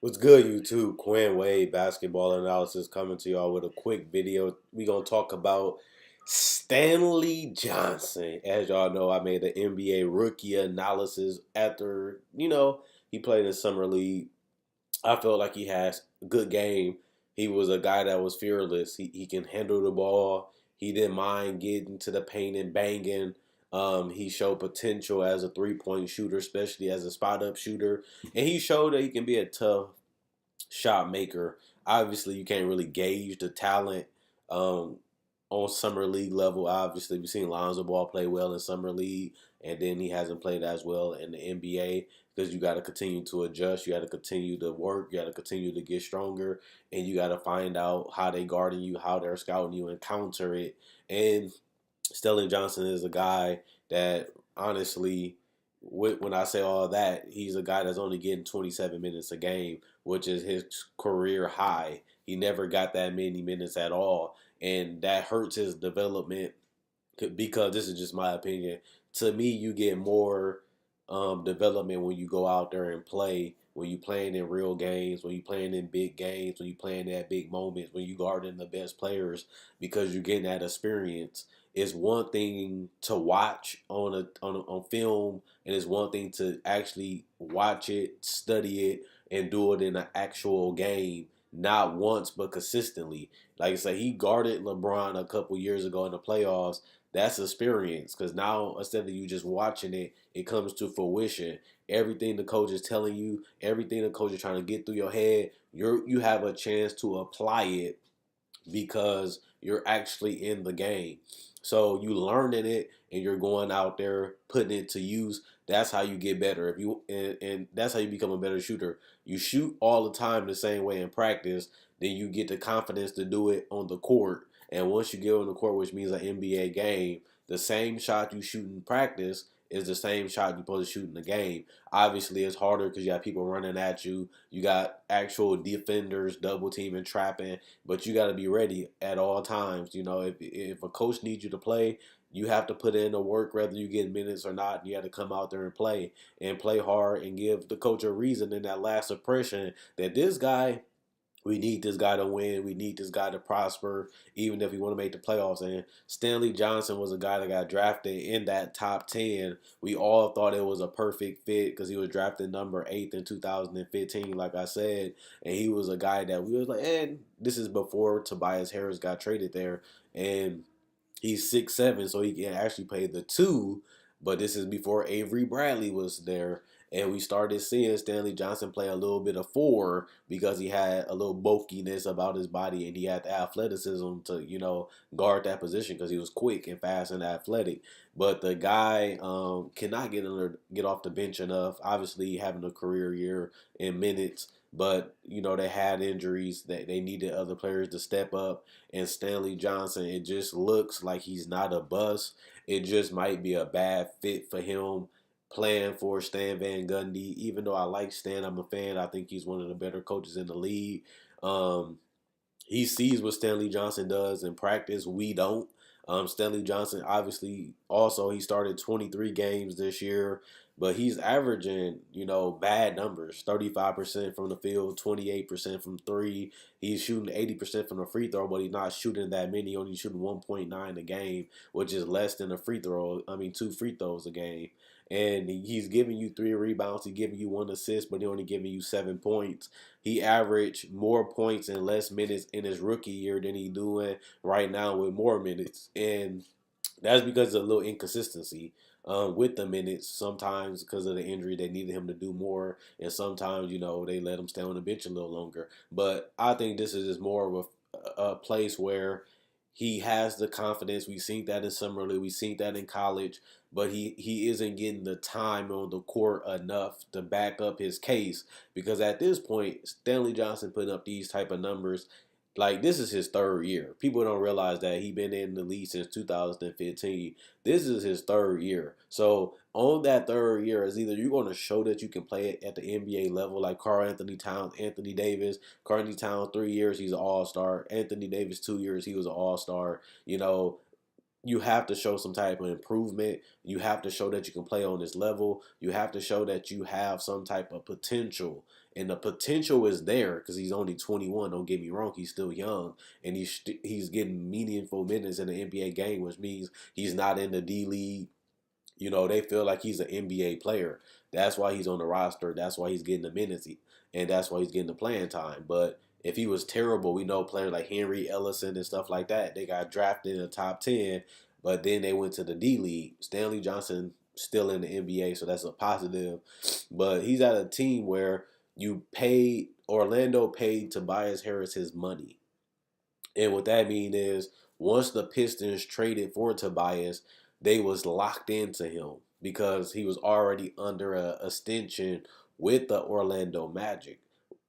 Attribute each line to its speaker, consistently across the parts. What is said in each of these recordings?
Speaker 1: What's good, YouTube? Quinn Wade basketball analysis coming to y'all with a quick video. We gonna talk about Stanley Johnson. As y'all know, I made an NBA rookie analysis after he played in summer league. I felt like he has a good game. He was a guy that was fearless. He can handle the ball. He didn't mind getting to the paint and banging. He showed potential as a 3-point shooter, especially as a spot up shooter, and he showed that he can be a tough shot maker. Obviously, you can't really gauge the talent um, on summer league level. Obviously, we've seen Lonzo Ball play well in summer league, and then he hasn't played as well in the NBA because you got to continue to adjust. You got to continue to work. You got to continue to get stronger, and you got to find out how they guarding you, how they're scouting you, and counter it. And Stanley Johnson is a guy that honestly, when I say all that, he's a guy that's only getting 27 minutes a game, which is his career high. He never got that many minutes at all, and that hurts his development because this is just my opinion. To me, you get more development when you go out there and play. When you playing in real games, when you playing in big games, when you playing at big moments, when you guarding the best players, because you're getting that experience. It's one thing to watch on film, and it's one thing to actually watch it, study it, and do it in an actual game, not once but consistently. Like I said, he guarded LeBron a couple years ago in the playoffs. That's experience, because now instead of you just watching it, it comes to fruition. Everything the coach is telling you, everything the coach is trying to get through your head, you have a chance to apply it because you're actually in the game. So you learning it and you're going out there putting it to use. That's how you get better. If you and that's how you become a better shooter. You shoot all the time the same way in practice, then you get the confidence to do it on the court. And once you get on the court, which means an NBA game, the same shot you shoot in practice is the same shot you're supposed to shoot in the game. Obviously, it's harder because you got people running at you. You got actual defenders double teaming, trapping, but you got to be ready at all times. If a coach needs you to play, you have to put in the work, whether you get minutes or not. You have to come out there and play hard and give the coach a reason in that last impression that this guy, we need this guy to win. We need this guy to prosper, even if we want to make the playoffs. And Stanley Johnson was a guy that got drafted in that top 10. We all thought it was a perfect fit because he was drafted number 8 in 2015, like I said. And he was a guy that we was like, and this is before Tobias Harris got traded there. And he's 6'7", so he can actually play the two. But this is before Avery Bradley was there, and we started seeing Stanley Johnson play a little bit of four because he had a little bulkiness about his body, and he had the athleticism to guard that position because he was quick and fast and athletic. But the guy cannot get off the bench enough. Obviously, having a career year in minutes. But they had injuries that they needed other players to step up, and Stanley Johnson, it just looks like he's not a bust. It just might be a bad fit for him playing for Stan Van Gundy. Even though I like Stan, I'm a fan. I think he's one of the better coaches in the league. Um, he sees what Stanley Johnson does in practice. We don't. Stanley Johnson, obviously, also he started 23 games this year, but he's averaging, bad numbers: 35% from the field, 28% from three. He's shooting 80% from the free throw, but he's not shooting that many. Only shooting 1.9 a game, which is less than a free throw. I mean, two free throws a game. And he's giving you 3 rebounds. He's giving you 1 assist, but he only giving you 7 points. He averaged more points and less minutes in his rookie year than he's doing right now with more minutes. And that's because of a little inconsistency with the minutes. Sometimes because of the injury, they needed him to do more. And sometimes, they let him stay on the bench a little longer. But I think this is just more of a place where he has the confidence. We've seen that in summer league. We've seen that in college. But he isn't getting the time on the court enough to back up his case. Because at this point, Stanley Johnson putting up these type of numbers, like this is his third year. People don't realize that he's been in the league since 2015. This is his third year. So on that third year is either you're going to show that you can play it at the NBA level, like Karl Anthony Towns, Anthony Davis. Karl Anthony Towns, 3 years, he's an all-star. Anthony Davis, 2 years, he was an all-star. You have to show some type of improvement. You have to show that you can play on this level. You have to show that you have some type of potential. and the potential is there because he's only 21. Don't get me wrong, he's still young, and he's getting meaningful minutes in the NBA game, which means he's not in the D League. They feel like he's an NBA player. That's why he's on the roster. That's why he's getting the minutes, and that's why he's getting the playing time. But if he was terrible, we know players like Henry Ellison and stuff like that, they got drafted in the top 10, but then they went to the D League. Stanley Johnson still in the NBA, so that's a positive. But he's at a team where Orlando paid Tobias Harris his money. And what that means is once the Pistons traded for Tobias, they was locked into him because he was already under a extension with the Orlando Magic.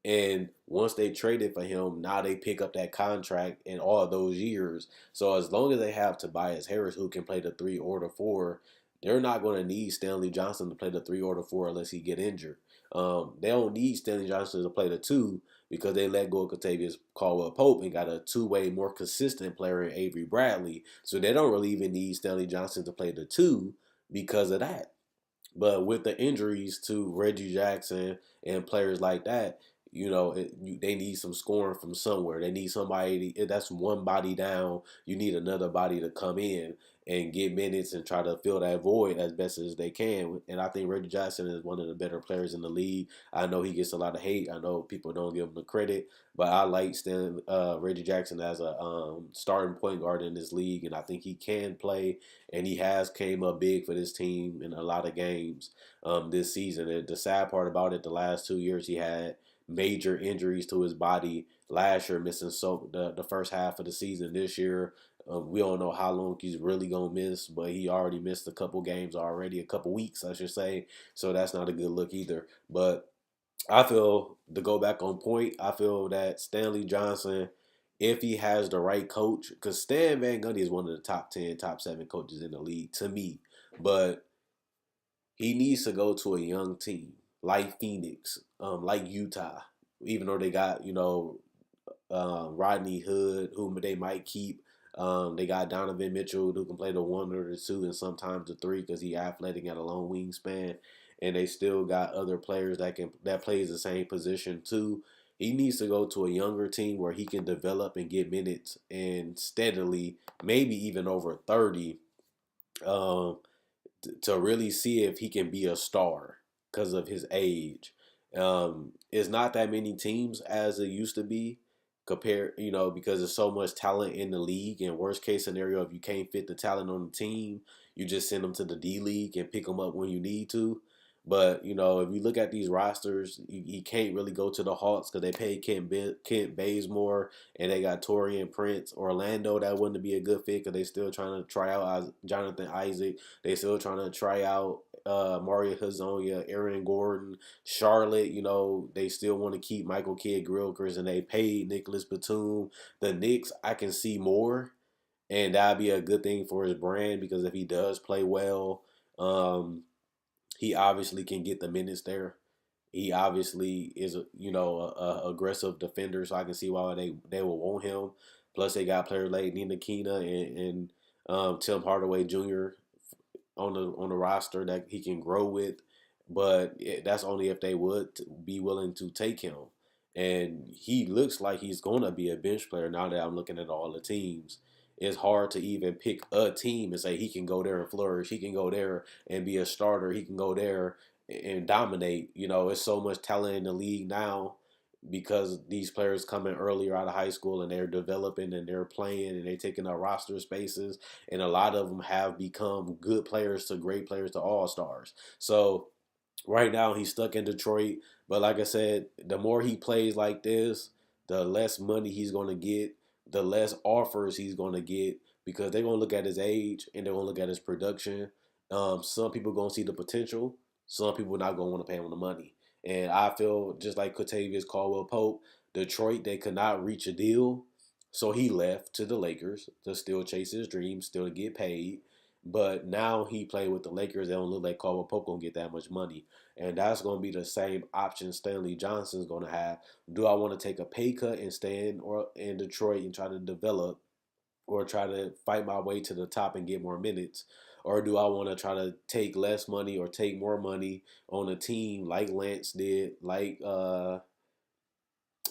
Speaker 1: And once they traded for him, now they pick up that contract in all those years. So as long as they have Tobias Harris who can play the 3 or the 4, they're not going to need Stanley Johnson to play the 3 or the 4 unless he get injured. They don't need Stanley Johnson to play the 2 because they let go of Kentavious Caldwell Pope and got a two-way, more consistent player in Avery Bradley. So they don't really even need Stanley Johnson to play the 2 because of that. But with the injuries to Reggie Jackson and players like that, they need some scoring from somewhere. They need somebody. That's one body down. You need another body to come in and get minutes and try to fill that void as best as they can. And I think Reggie Jackson is one of the better players in the league. I know he gets a lot of hate. I know people don't give him the credit, but I like Reggie Jackson as a starting point guard in this league, and I think he can play, and he has came up big for this team in a lot of games this season. And the sad part about it, the last 2 years he had major injuries to his body. Last year, missing the first half of the season. This year, we don't know how long he's really gonna miss, but he already missed a couple games already, a couple weeks, I should say. So that's not a good look either. But I feel, to go back on point, I feel that Stanley Johnson, if he has the right coach, because Stan Van Gundy is one of the top 10, top 7 coaches in the league to me, but he needs to go to a young team like Phoenix, like Utah, even though they got, Rodney Hood, whom they might keep. They got Donovan Mitchell who can play the 1 or the 2 and sometimes the 3 because he athletic at a long wingspan. And they still got other players that plays the same position too. He needs to go to a younger team where he can develop and get minutes and steadily, maybe even over 30. Um, to really see if he can be a star because of his age. It's not that many teams as it used to be compared, because there's so much talent in the league. And worst case scenario, if you can't fit the talent on the team, you just send them to the D League and pick them up when you need to. But if you look at these rosters, you can't really go to the Hawks because they paid Kent Bazemore and they got Torian Prince. Orlando, that wouldn't be a good fit because they still trying to try out Jonathan Isaac. They still trying to try out Mario Hazonia, Aaron Gordon. Charlotte, they still want to keep Michael Kidd-Gilchrist and they paid Nicholas Batum. The Knicks, I can see more, and that'd be a good thing for his brand because if he does play well, he obviously can get the minutes there. He obviously is a aggressive defender, so I can see why they will want him. Plus, they got players like Nina Kina and Tim Hardaway Jr. on the roster that he can grow with. But that's only if they would be willing to take him. And he looks like he's going to be a bench player now that I'm looking at all the teams. It's hard to even pick a team and say he can go there and flourish. He can go there and be a starter. He can go there and dominate. It's so much talent in the league now because these players coming earlier out of high school and they're developing and they're playing and they're taking up roster spaces. And a lot of them have become good players to great players to all-stars. So right now he's stuck in Detroit. But like I said, the more he plays like this, the less money he's going to get, the less offers he's going to get because they're going to look at his age and they're going to look at his production. Some people going to see the potential. Some people not going to want to pay him the money. And I feel just like Kentavious Caldwell Pope, Detroit, they could not reach a deal. So he left to the Lakers to still chase his dreams, still to get paid. But now he played with the Lakers. They don't look like Caldwell Pope going to get that much money. And that's going to be the same option Stanley Johnson's going to have. Do I want to take a pay cut and stay in Detroit and try to develop or try to fight my way to the top and get more minutes? or do I want to try to take less money or take more money on a team like Lance did, like a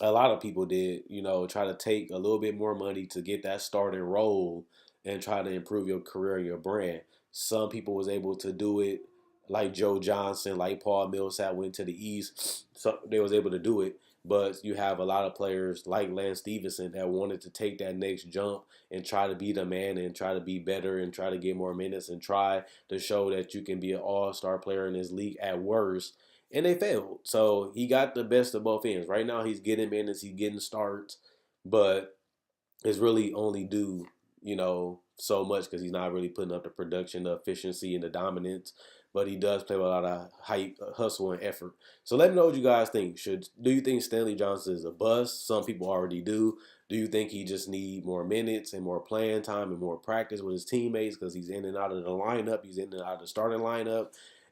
Speaker 1: lot of people did, try to take a little bit more money to get that starting role and try to improve your career and your brand. Some people was able to do it, like Joe Johnson, like Paul Millsap went to the East. So they was able to do it. But you have a lot of players like Lance Stevenson that wanted to take that next jump and try to be the man and try to be better and try to get more minutes and try to show that you can be an all-star player in this league at worst, and they failed. So he got the best of both ends. Right now, he's getting minutes, he's getting starts, but it's really only due, so much because he's not really putting up the production, the efficiency, and the dominance. But he does play with a lot of hype, hustle, and effort. So let me know what you guys think. Do you think Stanley Johnson is a bust? Some people already do. Do you think he just need more minutes and more playing time and more practice with his teammates because he's in and out of the lineup, he's in and out of the starting lineup,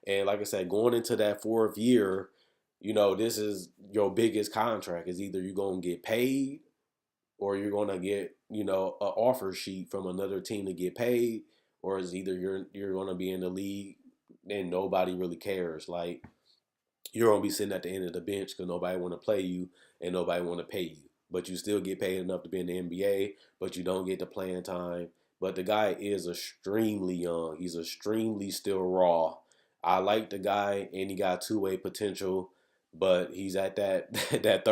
Speaker 1: and like I said, going into that fourth year, this is your biggest contract. Is either you're gonna get paid or you're gonna get, an offer sheet from another team to get paid, or is either you're gonna be in the league and nobody really cares. Like you're gonna be sitting at the end of the bench because nobody want to play you and nobody want to pay you. But you still get paid enough to be in the NBA, but you don't get the playing time. But the guy is extremely young. He's extremely still raw. I like the guy, and he got two-way potential. But he's at that that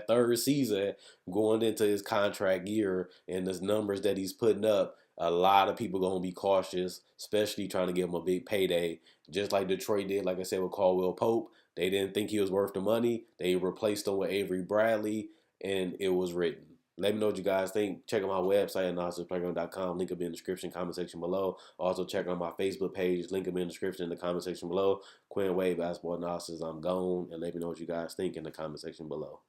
Speaker 1: third season going into his contract year, and the numbers that he's putting up, a lot of people gonna be cautious, especially trying to give him a big payday, just like Detroit did. Like I said with Caldwell Pope, they didn't think he was worth the money. They replaced him with Avery Bradley, and it was written. Let me know what you guys think. Check out my website at NonsensePlayground.com. Link will be in the description, comment section below. Also, check out my Facebook page. Link will be in the description in the comment section below. Quinn Wade, Basketball Analysis. I'm gone. And let me know what you guys think in the comment section below.